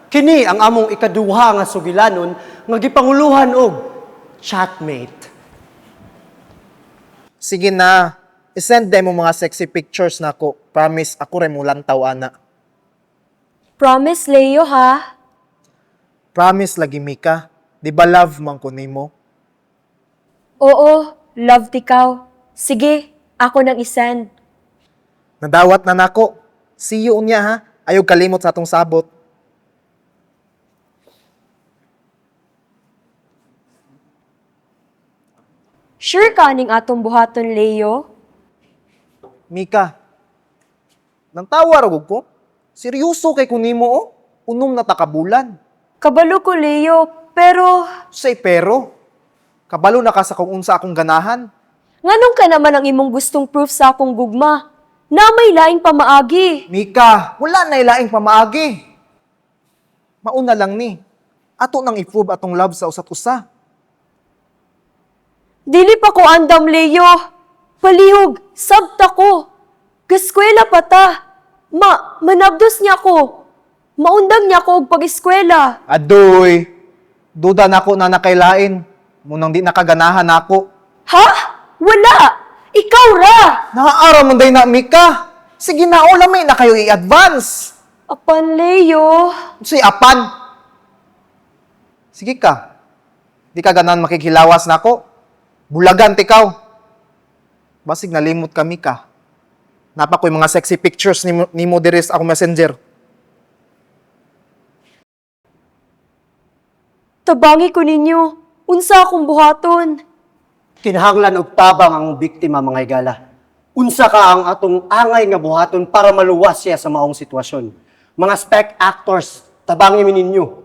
Kini ang among ikaduha nga sugilanon nga gipanguluhan og chatmate. Sige na, isend mo mga sexy pictures na ko. Promise, ako rin mo lantaw, ana. Promise, Leo, ha? Promise lagi, Mika. Di ba love man ko nimo? Oo, love tikaw. Sige, ako nang isend. Nadawat na nako. See you unya ha. Ayaw kalimot sa atong sabot. Sure ka ning atong buhaton, Leo? Mika, nang tawa ragog ko. Seryoso kay kunimo oh. Unom na takabulan. Kabalo ko, Leo, pero Say pero, kabalo na ka sa kung unsa akong ganahan. nganong ka naman ang imong gustong proof sa akong gugma? Na may laing pamaagi. Mika, wala na ilaing pamaagi. Mauna lang ni. Ato nang i-prove atong love sa usat usa. Dili pa ko andam, Leo. Palihog, sabta ko. Gaskwela pa ta. Manabdos niya ko. Maundang niya ko og pag-eskwela. Adoy, duda na ako na nakailain. Munang di nakaganahan ako. Ha? Wala! Ikaw ra! Naaaraw mo day na, Mika. Sige na, ulamay na kayo i-advance. Apan, Leo. Si Apan. Sige ka. Di ka ganan makikilawas na ako. Bulagan, tikaw. Basig nalimot ka, Mika. Napa ko yung mga sexy pictures ni mo diris ako messenger. Tabangi ko ninyo. Unsa akong buhaton. Kinahanglan og tabang ang biktima, mga higala. Unsa ka ang atong angay nga buhaton para maluwas siya sa maong sitwasyon. Mga spec actors, tabangi mi ninyo.